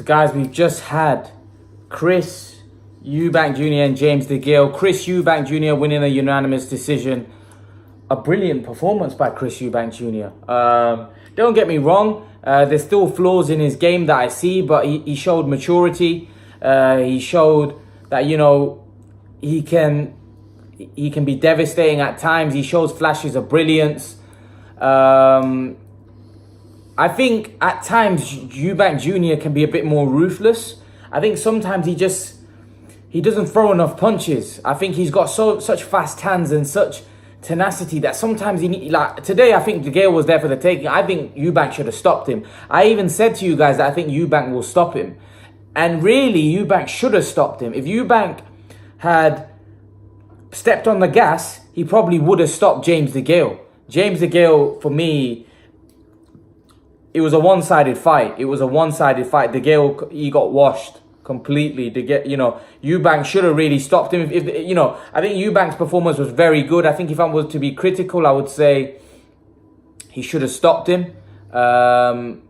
So guys, we've just had Chris Eubank Jr. and James Degale. Chris Eubank Jr. winning a unanimous decision. A brilliant performance by Chris Eubank Jr. Don't get me wrong, there's still flaws in his game that I see, but he showed maturity. He showed that, you know, he can be devastating at times. He shows flashes of brilliance. I think at times Eubank Jr. can be a bit more ruthless. I think sometimes he doesn't throw enough punches. I think he's got such fast hands and such tenacity that sometimes like today, I think Degale was there for the taking. I think Eubank should have stopped him. I even said to you guys that I think Eubank will stop him. And really, Eubank should have stopped him. If Eubank had stepped on the gas, he probably would have stopped James Degale. James Degale, for me, it was a one-sided fight. Degale, he got washed completely. Eubank should have really stopped him. I think Eubank's performance was very good. I think if I was to be critical, I would say he should have stopped him. And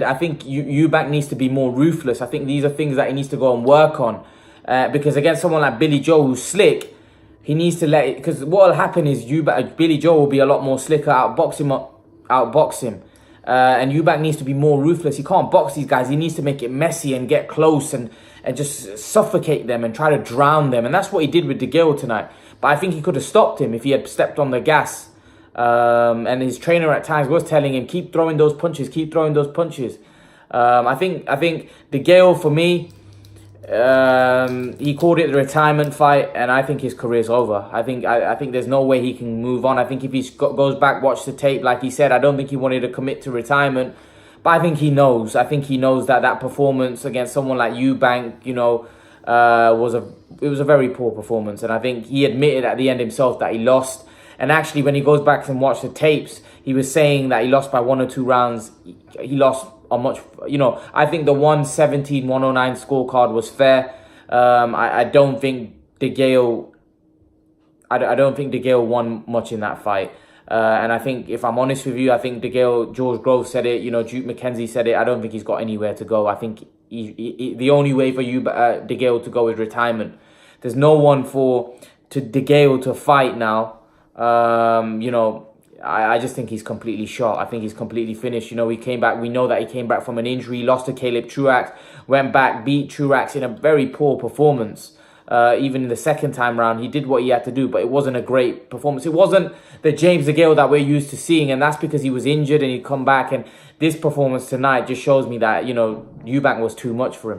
I think Eubank needs to be more ruthless. I think these are things that he needs to go and work on. Because against someone like Billy Joe, who's slick, he needs to let it. Because what will happen is Billy Joe will be a lot more slicker, outbox him. And Eubank needs to be more ruthless. He can't box these guys. He needs to make it messy and get close and just suffocate them and try to drown them. And that's what he did with Degale tonight. But I think he could have stopped him if he had stepped on the gas. And his trainer at times was telling him, keep throwing those punches, keep throwing those punches. I think Degale, for me, he called it the retirement fight, and I think his career's over. I think there's no way he can move on. I think if he goes back, watch the tape, like he said, I don't think he wanted to commit to retirement, but I think he knows. I think he knows that performance against someone like Eubank, was a very poor performance, and I think he admitted at the end himself that he lost. And actually, when he goes back and watch the tapes, he was saying that he lost by 1 or 2 rounds. He lost on much, I think the 117-109 scorecard was fair. I don't think Degale won much in that fight. And I think, if I'm honest with you, I think George Grove said it, Duke McKenzie said it, I don't think he's got anywhere to go. I think the only way for Degale to go is retirement. There's no one to Degale to fight now. I just think he's completely shot. I think he's completely finished. He came back. We know that he came back from an injury, lost to Caleb Truax, went back, beat Truax in a very poor performance. Even in the second time round, he did what he had to do, but it wasn't a great performance. It wasn't the James Degale that we're used to seeing, and that's because he was injured and he'd come back. And this performance tonight just shows me that, Eubank was too much for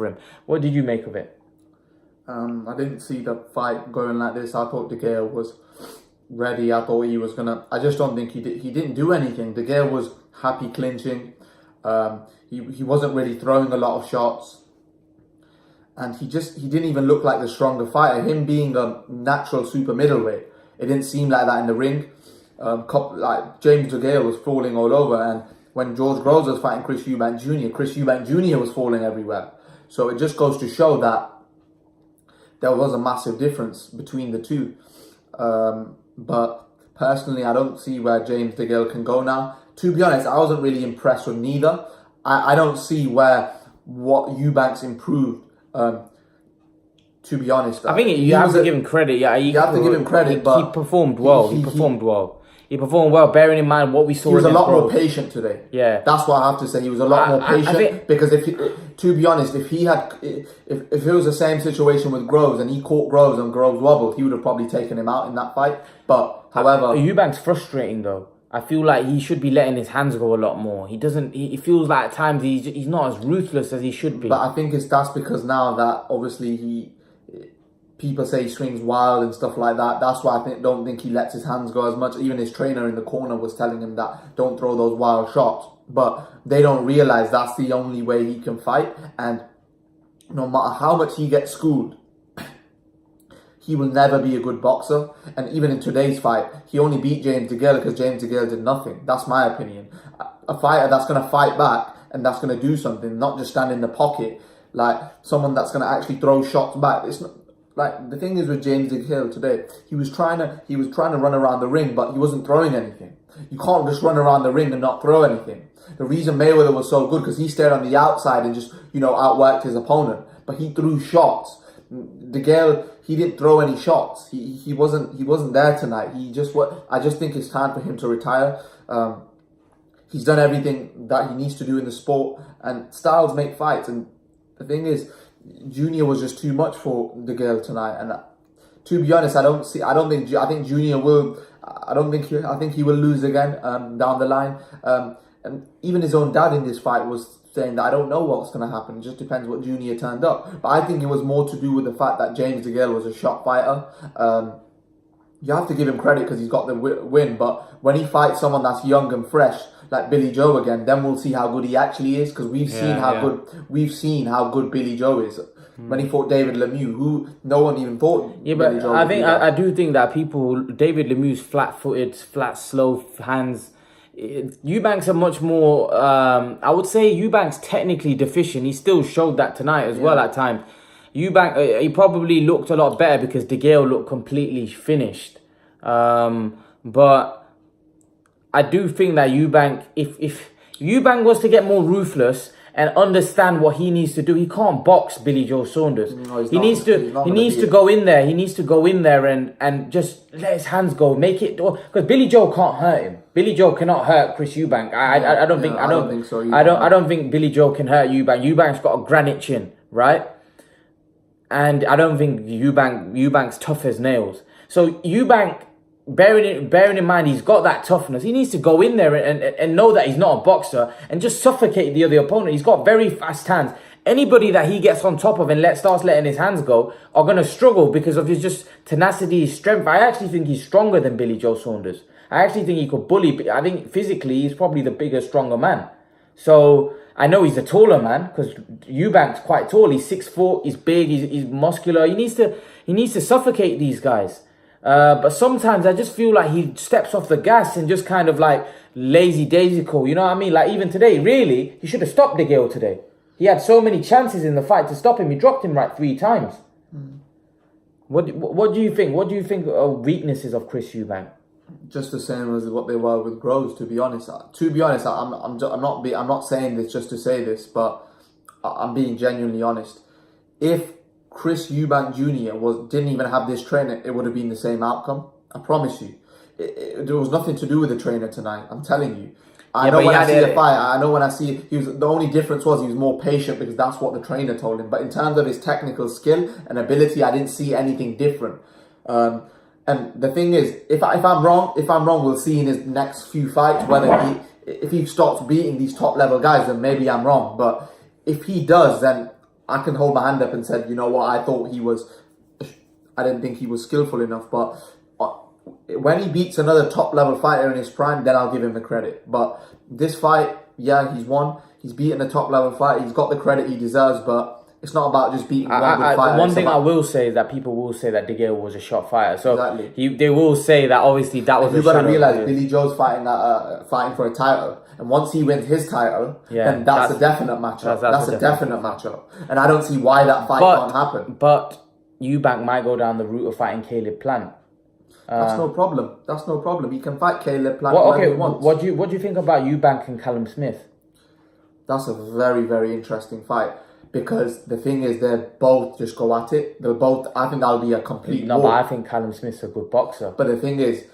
him. What did you make of it? I didn't see the fight going like this. I thought Degale was ready. I thought he was gonna. I just don't think he did. He didn't do anything. Degale was happy clinching. He wasn't really throwing a lot of shots, and he didn't even look like the stronger fighter. Him being a natural super middleweight, it didn't seem like that in the ring. Like James Degale was falling all over, and when George Groves was fighting Chris Eubank Jr. was falling everywhere. So it just goes to show that there was a massive difference between the two. But personally, I don't see where James Degale can go now. To be honest, I wasn't really impressed with neither. I don't see what Eubank's improved. To be honest, I think you have to give him credit. Yeah, you have to give him credit. But he performed well. He performed well, bearing in mind what we saw. He was a lot more patient today. Yeah, that's what I have to say. He was a lot more patient because to be honest, if it was the same situation with Groves and he caught Groves and Groves wobbled, he would have probably taken him out in that fight. But however, Eubank's frustrating though. I feel like he should be letting his hands go a lot more. He doesn't. He feels like at times he's not as ruthless as he should be. But I think that's because now that obviously people say he swings wild and stuff like that. That's why I don't think he lets his hands go as much. Even his trainer in the corner was telling him that don't throw those wild shots. But they don't realize that's the only way he can fight. And no matter how much he gets schooled, he will never be a good boxer. And even in today's fight, he only beat James Degale because James Degale did nothing. That's my opinion. A fighter that's going to fight back and that's going to do something, not just stand in the pocket, like someone that's going to actually throw shots back. It's not. Like, the thing is with James Degale today, he was trying to run around the ring, but he wasn't throwing anything. You can't just run around the ring and not throw anything. The reason Mayweather was so good because he stayed on the outside and just, outworked his opponent. But he threw shots. Degale, he didn't throw any shots. He wasn't there tonight. I just think it's time for him to retire. He's done everything that he needs to do in the sport, and styles make fights. And the thing is, Junior was just too much for Degale tonight. And to be honest, I think Junior will. I think he will lose again down the line. And even his own dad in this fight was saying that I don't know what's going to happen. It just depends what Junior turned up. But I think it was more to do with the fact that James Degale was a shot fighter. You have to give him credit because he's got the win. But when he fights someone that's young and fresh, like Billy Joe again, then we'll see how good he actually is. Because we've seen how good Billy Joe is. When he fought David Lemieux, who no one even thought. Yeah, but Billy Joe I do think that David Lemieux's flat-footed, flat, slow hands. Eubank's a much more. I would say Eubank's technically deficient. He still showed that tonight as well at times. Eubank, he probably looked a lot better because Degale looked completely finished. But I do think that Eubank, if Eubank was to get more ruthless and understand what he needs to do, he can't box Billy Joe Saunders. No, he needs to go in there. He needs to go in there and just let his hands go, make it, because Billy Joe can't hurt him. Billy Joe cannot hurt Chris Eubank. I don't think so. I don't think Billy Joe can hurt Eubank. Eubank's got a granite chin, right? And I don't think Eubank's tough as nails. So Eubank, bearing in mind he's got that toughness, he needs to go in there and know that he's not a boxer and just suffocate the other opponent. He's got very fast hands. Anybody that he gets on top of and starts letting his hands go are going to struggle because of his just tenacity, his strength. I actually think he's stronger than Billy Joe Saunders. I actually think he could bully. I think physically he's probably the bigger, stronger man. So I know he's a taller man because Eubank's quite tall. He's 6'4", he's big, he's muscular. He needs to suffocate these guys. But sometimes I just feel like he steps off the gas and just kind of like lazy daisical. You know what I mean? Like even today, really, he should have stopped Degale today. He had so many chances in the fight to stop him. He dropped him like 3 times. What do you think? What do you think of weaknesses of Chris Eubank? Just the same as what they were with Groves. To be honest, I'm not saying this just to say this, but I'm being genuinely honest. If Chris Eubank Jr. didn't even have this trainer, it would have been the same outcome. I promise you. There was nothing to do with the trainer tonight. I'm telling you. I know when I see the only difference was he was more patient because that's what the trainer told him. But in terms of his technical skill and ability, I didn't see anything different. And the thing is, if I'm wrong, we'll see in his next few fights whether if he starts beating these top level guys, then maybe I'm wrong. But if he does, then I can hold my hand up and said, you know what, I didn't think he was skillful enough. But when he beats another top level fighter in his prime, then I'll give him the credit. But this fight, yeah, he's won. He's beaten a top level fighter. He's got the credit he deserves, but it's not about just beating one good fighter. One thing I will say is that people will say that Degale was a shot fighter. So they will say that obviously that was. You've got to realize Billy Joe's fighting for a title, and once he wins his title, then that's a definite matchup. That's a definite matchup, and I don't see why that fight can't happen. But Eubank might go down the route of fighting Caleb Plant. That's no problem. He can fight Caleb Plant whenever he wants. What do you think about Eubank and Callum Smith? That's a very, very interesting fight. Because the thing is, they both just go at it. I think that'll be a complete war. But I think Callum Smith's a good boxer. But the thing is...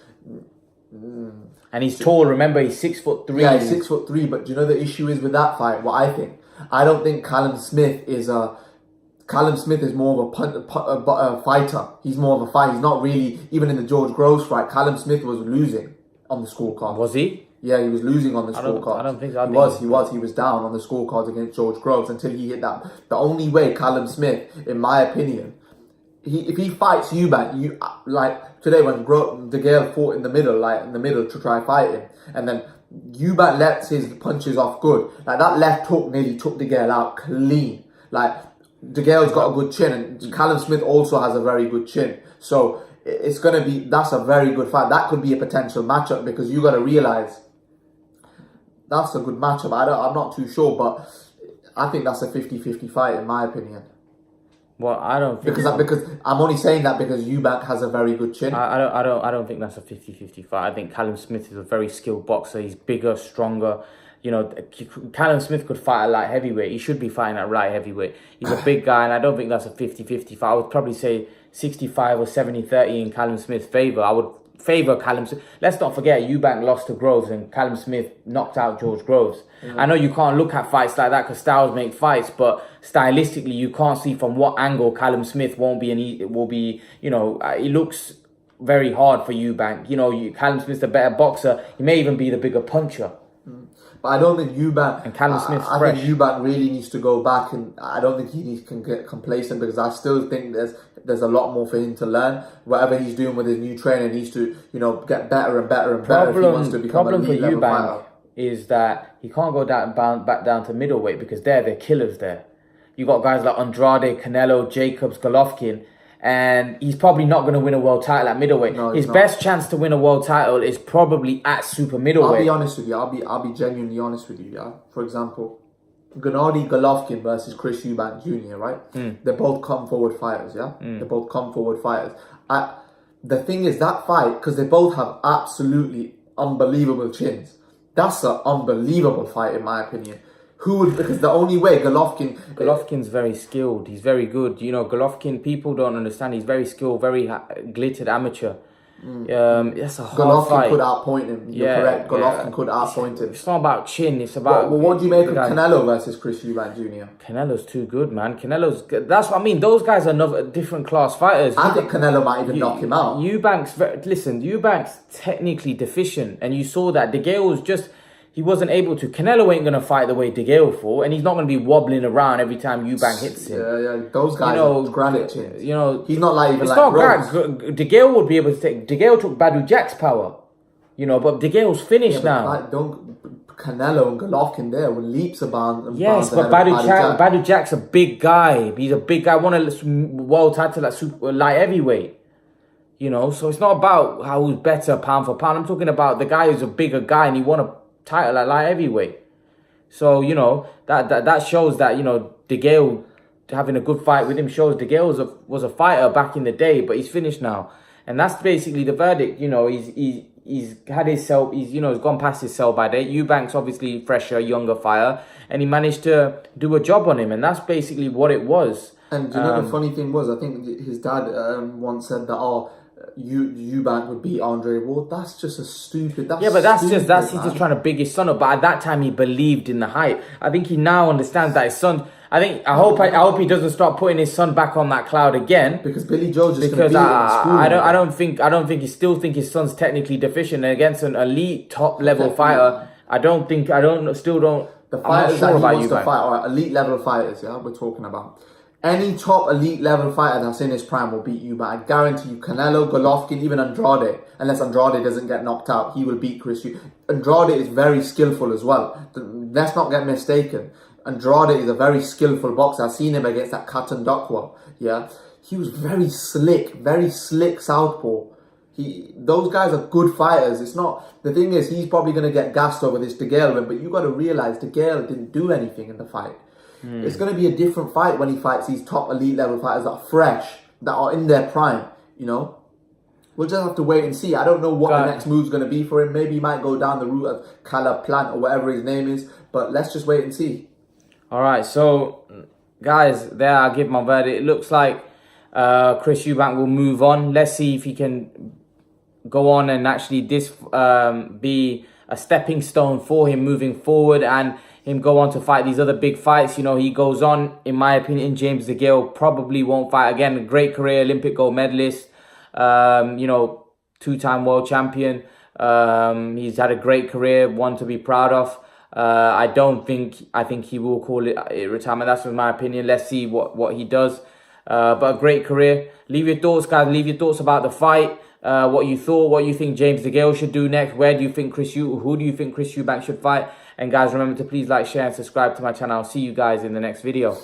and he's tall, remember, he's 6'3". Yeah, he's 6'3", but do you know the issue is with that fight? What I think? I don't think Callum Smith is more of a fighter. He's more of a fighter. He's not really... Even in the George Groves fight, Callum Smith was losing on the scorecard. Was he? Yeah, he was losing on the scorecards. I don't think so. He was down on the scorecards against George Groves until he hit that. The only way Callum Smith, in my opinion, if he fights Eubank, like today when Degale fought in the middle to try fight him, and then Eubank lets his punches off good. Like that left hook nearly took Degale out clean. Like Degale's got a good chin, and Callum Smith also has a very good chin. So that's a very good fight. That could be a potential matchup because you got to realize. That's a good matchup. I'm not too sure, but I think that's a 50-50 fight in my opinion. Well, I don't think because I'm only saying that because Eubank has a very good chin. I don't think that's a 50-50 fight. I think Callum Smith is a very skilled boxer. He's bigger, stronger. You know, Callum Smith could fight at light heavyweight. He should be fighting at light heavyweight. He's a big guy, and I don't think that's a 50-50 fight. I would probably say 65 or 70-30 in Callum Smith's favour. I would favour Callum Smith. Let's not forget, Eubank lost to Groves and Callum Smith knocked out George Groves. I know you can't look at fights like that because styles make fights, but stylistically, you can't see from what angle Callum Smith will be, you know, it looks very hard for Eubank. You know, Callum Smith's a better boxer. He may even be the bigger puncher. But I don't think Eubank... And Callum Smith's I fresh. think Eubank really needs to go back, and I don't think he can get complacent because I still think there's a lot more for him to learn. Whatever he's doing with his new trainer needs to, you know, get better and better and better if he wants to become problem a for elite level Eubank fighter. is that he can't go back down to middleweight because they're killers there. You got guys like Andrade, Canelo, Jacobs, Golovkin, and he's probably not going to win a world title at middleweight. No, His not. Best chance to win a world title is probably at super middleweight. I'll be honest with you. I'll be genuinely honest with you. Yeah. For example, Gennady Golovkin versus Chris Eubank Jr. Right? They're both come forward fighters. Yeah. They're both come forward fighters. The thing is that fight, because they both have absolutely unbelievable chins. That's an unbelievable fight in my opinion. Because the only way Golovkin's very skilled. He's very good. You know, Golovkin, people don't understand. He's very skilled, very glittered amateur. That's a hard Golovkin fight. could outpoint him. You're correct. Golovkin could outpoint him. It's not about chin. It's about... What do you make of Canelo versus Chris Eubank Jr.? Canelo's too good, man. That's what I mean. Those guys are different class fighters. I think Canelo might even knock him out. Eubank's technically deficient, and you saw that. Degale was just... He wasn't able to. Canelo ain't going to fight the way Degale fought, and he's not going to be wobbling around every time Eubank hits him. Yeah. Those guys are granite chins. You know, he's not like even it's like not Rose. Degale would be able to take... Degale took Badu Jack's power. You know, but Degale's finished now. Canelo and Golovkin there with leaps of bounds. Yes, but Badu Jack's a big guy. He's a big guy. Won a world title at super light heavyweight. You know, so it's not about who's better pound for pound. I'm talking about the guy who's a bigger guy and he won a title at light heavyweight. So, you know, that shows that, you know, Degale having a good fight with him shows Degale was a fighter back in the day, but he's finished now. And that's basically the verdict. You know, he's had his sell, he's gone past his sell by date. Eubank's obviously fresher, younger fighter, and he managed to do a job on him, and that's basically what it was. And you know the funny thing was, I think his dad once said that, Eubank would beat Andre Ward. That's just a stupid. He's just trying to big his son up. But at that time, he believed in the hype. I think he now understands that his son. I hope he doesn't start putting his son back on that cloud again. Because Billy Joe's just going to beat him in school. I don't think he still think his son's technically deficient against an elite top level fighter. I'm not sure about Eubank. Fight, elite level fighters. Yeah, we're talking about. Any top elite level fighter that's in his prime will beat Eubank. I guarantee you, Canelo, Golovkin, even Andrade, unless Andrade doesn't get knocked out, he will beat Chris Eubank. Andrade is very skillful as well. Let's not get mistaken. Andrade is a very skillful boxer. I've seen him against that Katan Dokwa. Yeah, he was very slick southpaw. Those guys are good fighters. It's not, the thing is, he's probably going to get gassed over this Degale win, but you got to realize Degale didn't do anything in the fight. It's going to be a different fight when he fights these top elite level fighters that are fresh, that are in their prime, you know. We'll just have to wait and see. I don't know what the next move's going to be for him. Maybe he might go down the route of Cala Plant or whatever his name is, but let's just wait and see. All right, so guys, there I'll give my verdict. It looks like Chris Eubank will move on. Let's see if he can go on and actually be a stepping stone for him moving forward and him go on to fight these other big fights. You know, he goes on, in my opinion, James Degale probably won't fight again. A great career, Olympic gold medalist, you know, two-time world champion. He's had a great career, one to be proud of. I think he will call it retirement. That's my opinion. Let's see what he does. But a great career. Leave your thoughts, guys. Leave your thoughts about the fight. What you thought, what you think James Degale should do next. Who do you think Chris Eubank should fight? And guys, remember to please like, share and subscribe to my channel. I'll see you guys in the next video.